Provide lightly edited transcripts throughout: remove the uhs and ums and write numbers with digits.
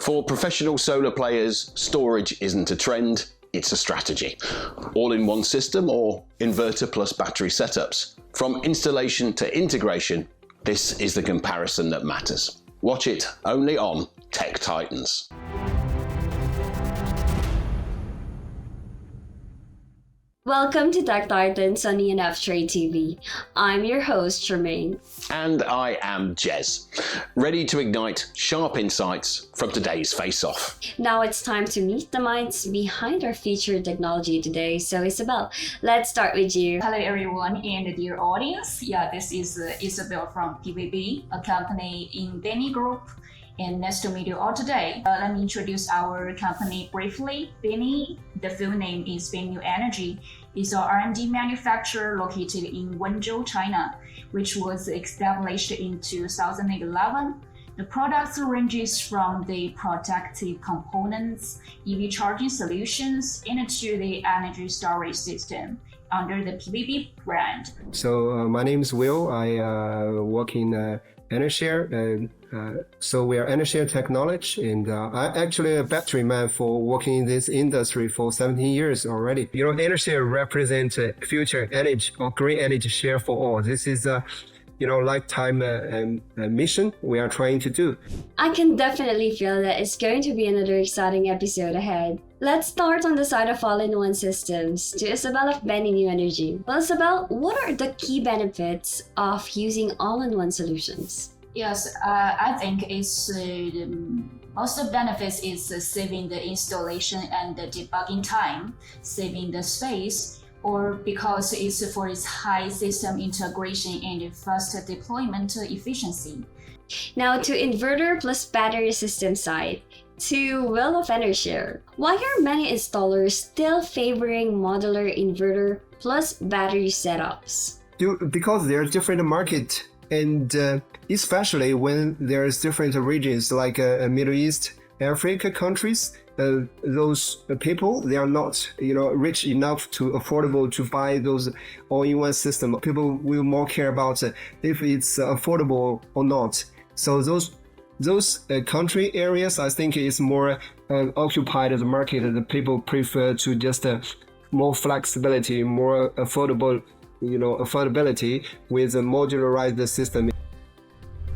For professional solar players, storage isn't a trend, it's a strategy. All-in-one system or inverter plus battery setups. From installation to integration, this is the comparison that matters. Watch it only on Tech Titans. Welcome to Tech Titans on TradeTV. I'm your host, Jermaine. And I am Jez, ready to ignite sharp insights from today's face-off. Now it's time to meet the minds behind our featured technology today. So Isabel, let's start with you. Hello everyone and dear audience. This is Isabel from PVB, a company in Beny Group. And nice to meet you all today. Let me introduce our company briefly. Beny, the full name is Beny New Energy, is an R&D manufacturer located in Wenzhou, China, which was established in 2011. The products ranges from the protective components, EV charging solutions, and to the energy storage system under the PVB brand. So my name is Will. I work in Enershare. So we are Enershare Technology, and I'm actually a battery man for working in this industry for 17 years already. Enershare represents a future energy or green energy share for all. This is a lifetime mission we are trying to do. I can definitely feel that it's going to be another exciting episode ahead. Let's start on the side of all-in-one systems to Isabel of Beny New Energy. Well, Isabel, what are the key benefits of using all-in-one solutions? Yes, I think it's most of the benefits is saving the installation and the debugging time, saving the space, or because it's for its high system integration and faster deployment efficiency. Now to inverter plus battery system side, to Will of Enershare. Why are many installers still favoring modular inverter plus battery setups? Because there are different markets. And especially when there's different regions like Middle East, Africa countries, those people, they are not, rich enough to affordable to buy those all-in-one system. People will more care about if it's affordable or not. So those country areas, I think, is more occupied as a market. The people prefer to just more flexibility, more affordability with a modularized system.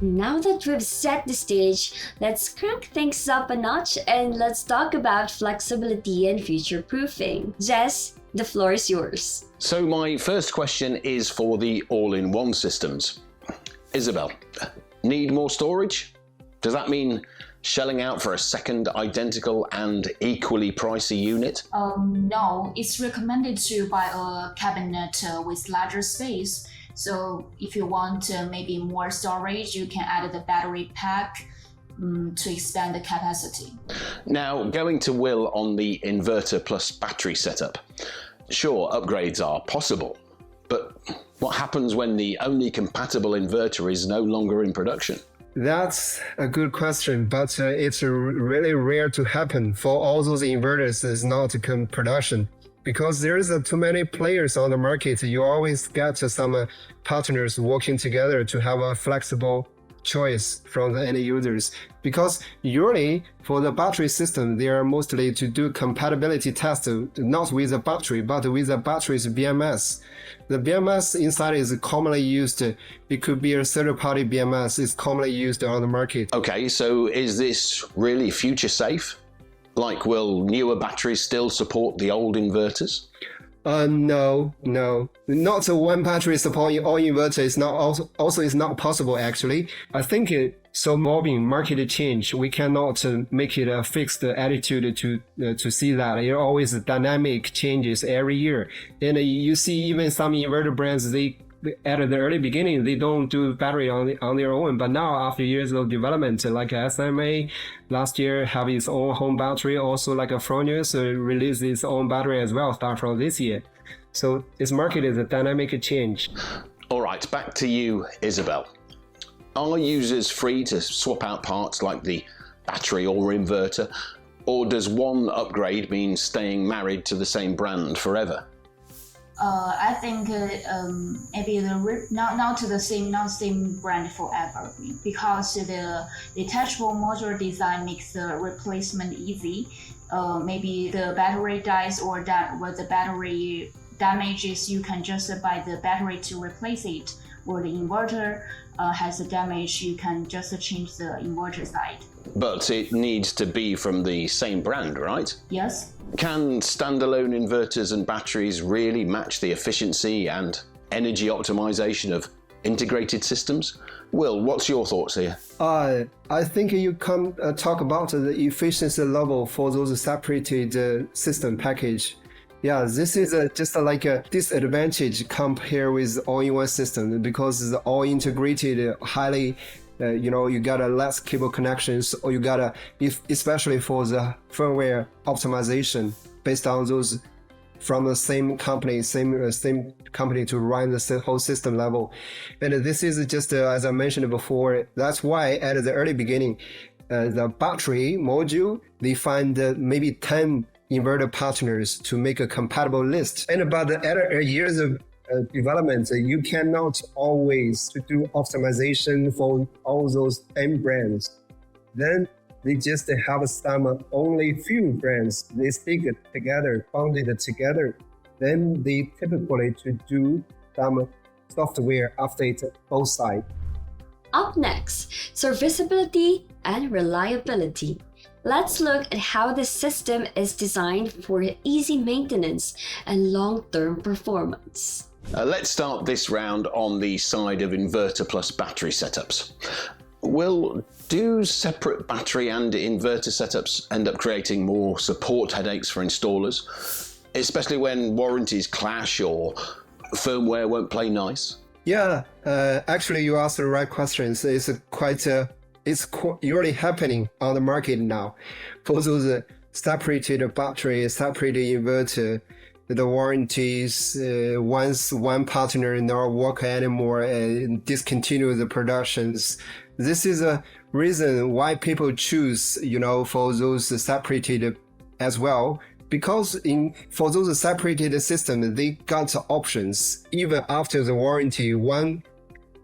Now that we've set the stage, let's crank things up a notch and let's talk about flexibility and future-proofing. Jess, the floor is yours. So my first question is for the all-in-one systems. Isabel, need more storage? Does that mean shelling out for a second identical and equally pricey unit? No, it's recommended to buy a cabinet with larger space. So if you want maybe more storage, you can add the battery pack to expand the capacity. Now, going to Will on the inverter plus battery setup. Sure, upgrades are possible, but what happens when the only compatible inverter is no longer in production? That's a good question, but it's really rare to happen for all those inverters is not to come production. Because there's too many players on the market, you always get some partners working together to have a flexible choice from the end users. Because usually for the battery system, they are mostly to do compatibility test, not with the battery, but with the battery's BMS. The BMS inside is commonly used. It could be a third-party BMS. It's commonly used on the market. Okay, so is this really future safe? Like, will newer batteries still support the old inverters? No. Not one battery supporting all inverters is not also is not possible actually. I think so moving market change, we cannot make it a fixed attitude to see that. It always dynamic changes every year. And you see even some inverter brands, they at the early beginning, they don't do battery on their own, but now after years of development, like SMA last year have its own home battery, also like a Firmware release its own battery as well, start from this year. So this market is a dynamic change. All right, back to you, Isabel. Are users free to swap out parts like the battery or inverter, or does one upgrade mean staying married to the same brand forever? I think maybe not the same brand forever, because the detachable modular design makes the replacement easy. Maybe the battery dies or the battery damages, you can just buy the battery to replace it, or the inverter has a damage, you can just change the inverter side. But it needs to be from the same brand, right? Yes. Can standalone inverters and batteries really match the efficiency and energy optimization of integrated systems? Will, what's your thoughts here? I think you can talk about the efficiency level for those separated system package. Yeah, this is just like a disadvantage compared with all-in-one system, because the all integrated highly, you got a less cable connections, or you got especially for the firmware optimization based on those from the same company to run the whole system level. And this is just as I mentioned before, that's why at the early beginning, the battery module, they find maybe 10 inverter partners to make a compatible list. And about the years of development, you cannot always do optimization for all those M brands. Then they just have some only few brands. They stick it together, bonded together. Then they typically to do some software update both sides. Up next, serviceability and reliability. Let's look at how the system is designed for easy maintenance and long-term performance. Let's start this round on the side of inverter plus battery setups. Will, do separate battery and inverter setups end up creating more support headaches for installers, especially when warranties clash or firmware won't play nice? Yeah, actually you asked the right questions. It's really happening on the market now. For those separated battery, separated inverter, the warranties, once one partner not work anymore and discontinue the productions. This is a reason why people choose, for those separated as well. Because for those separated systems, they got options. Even after the warranty, one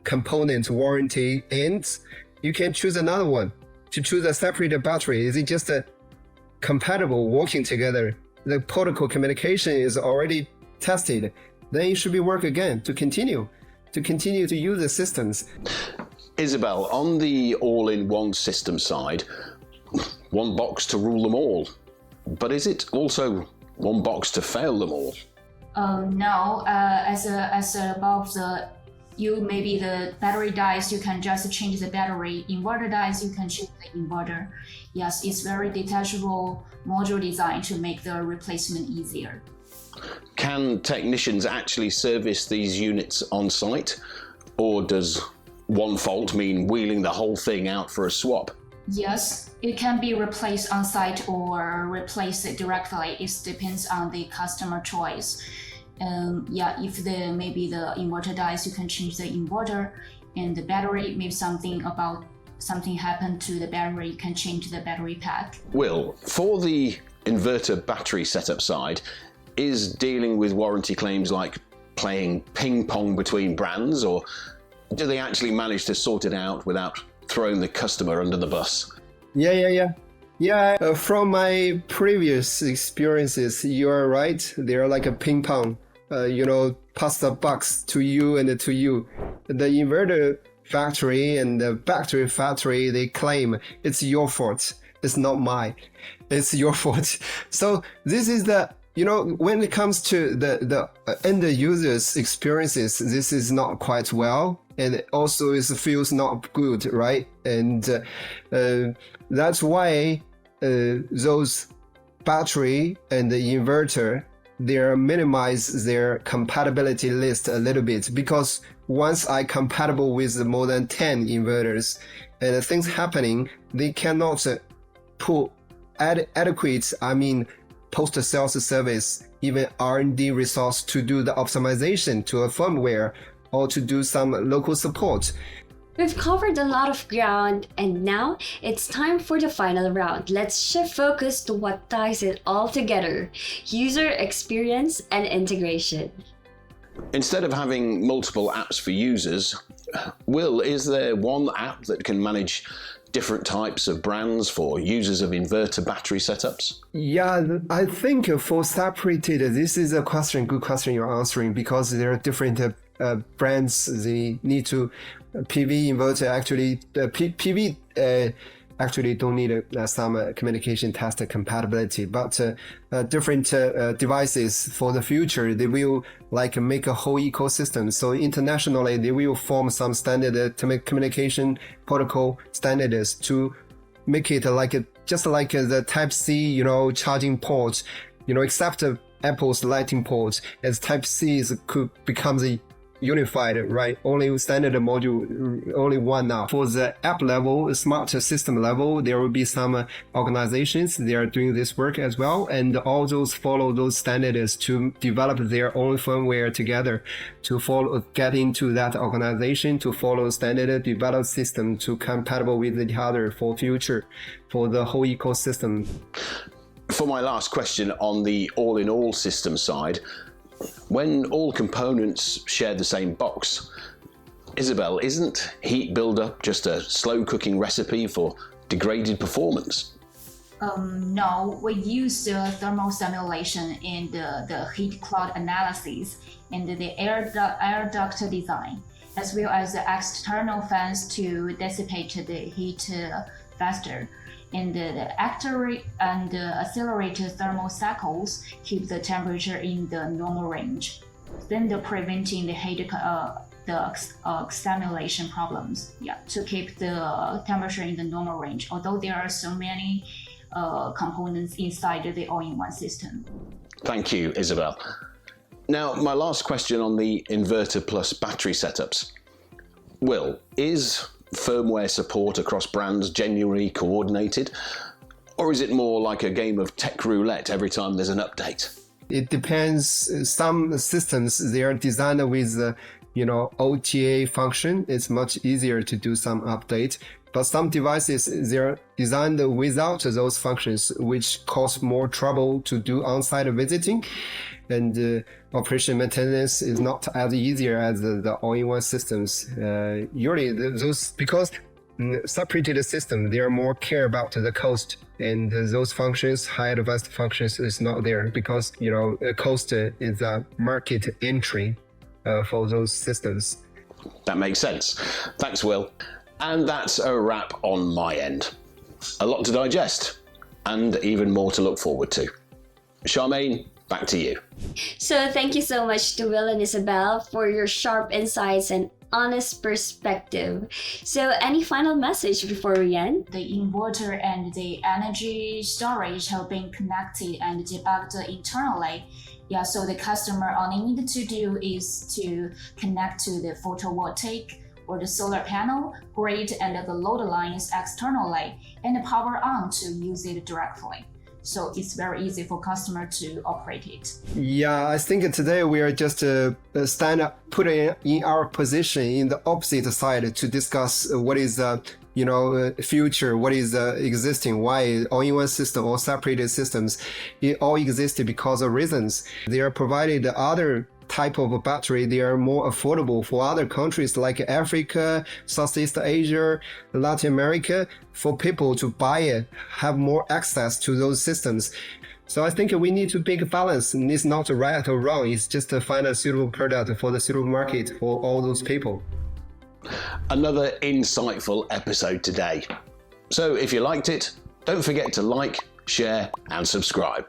component warranty ends, you can choose another one. To choose a separated battery, is it just compatible working together? The protocol communication is already tested. Then it should be work again to continue to use the systems. Isabell, on the all-in-one system side, one box to rule them all. But is it also one box to fail them all? No, as above maybe the battery dies, you can just change the battery. Inverter dies, you can change the inverter. Yes, it's very detachable module design to make the replacement easier. Can technicians actually service these units on site? Or does one fault mean wheeling the whole thing out for a swap? Yes, it can be replaced on site or replace it directly. It depends on the customer choice. If maybe the inverter dies, you can change the inverter, and the battery, maybe something happened to the battery, you can change the battery pack. Will, for the inverter battery setup side, is dealing with warranty claims like playing ping pong between brands, or do they actually manage to sort it out without throwing the customer under the bus? Yeah, from my previous experiences, you are right. They're like a ping pong. Pass the bucks to you and to you. The inverter factory and the battery factory, they claim it's your fault. It's not mine. It's your fault. So this is when it comes to the end users experiences, this is not quite well. And also it feels not good, right? And that's why those battery and the inverter, they minimize their compatibility list a little bit, because once I compatible with more than 10 inverters and things happening, they cannot put adequate, post-sales service, even R&D resource to do the optimization to a firmware or to do some local support. We've covered a lot of ground, and now it's time for the final round. Let's shift focus to what ties it all together: user experience and integration. Instead of having multiple apps for users, Will, is there one app that can manage different types of brands for users of inverter battery setups? Yeah, I think for separated, this is a good question you're answering, because there are different brands. They need to PV inverter actually PV actually don't need some communication test compatibility, but different devices for the future, they will like make a whole ecosystem. So internationally, they will form some standard communication protocol standards to make it just like the Type-C, charging port, except Apple's Lightning port, as Type-C could become the unified, right? Only standard module, only one now. For the app level, smart system level, there will be some organizations, they are doing this work as well, and all those follow those standards to develop their own firmware together, to get into that organization, to follow standard developed system to compatible with each other for future, for the whole ecosystem. For my last question on the all-in-all system side, when all components share the same box, Isabell, isn't heat buildup just a slow cooking recipe for degraded performance? No, we use the thermal simulation and the heat cloud analysis and the air duct design, as well as the external fans to dissipate the heat faster. And the accelerated thermal cycles keep the temperature in the normal range, then preventing the heat accumulation problems. Yeah, to keep the temperature in the normal range. Although there are so many components inside the all-in-one system. Thank you, Isabell. Now, my last question on the inverter plus battery setups. Will, is firmware support across brands genuinely coordinated, or is it more like a game of tech roulette every time there's an update? It depends. Some systems, they are designed with OTA function. It's much easier to do some update, but some devices, they're designed without those functions, which cause more trouble to do on-site visiting, and operation maintenance is not as easier as the all-in-one systems. Usually those, because separated system, they are more care about the cost, and those functions, high advanced functions, is not there because cost is a market entry for those systems. That makes sense. Thanks, Will. And that's a wrap on my end. A lot to digest, and even more to look forward to. Charmaine, back to you. So thank you so much to Will and Isabell for your sharp insights and honest perspective. So any final message before we end? The inverter and the energy storage have been connected and debugged internally. Yeah, so the customer all they need to do is to connect to the photovoltaic or the solar panel, grid, and the load lines externally, and power on to use it directly. So it's very easy for customer to operate it. Yeah, I think today we are just putting in our position in the opposite side to discuss what is future, what is existing, why all-in-one system or separated systems, it all existed because of reasons. They are provided other type of battery, they are more affordable for other countries like Africa, Southeast Asia, Latin America, for people to buy it, have more access to those systems. So I think we need to make a balance, and it's not right or wrong, it's just to find a suitable product for the suitable market for all those people. Another insightful episode today. So if you liked it, don't forget to like, share, and subscribe.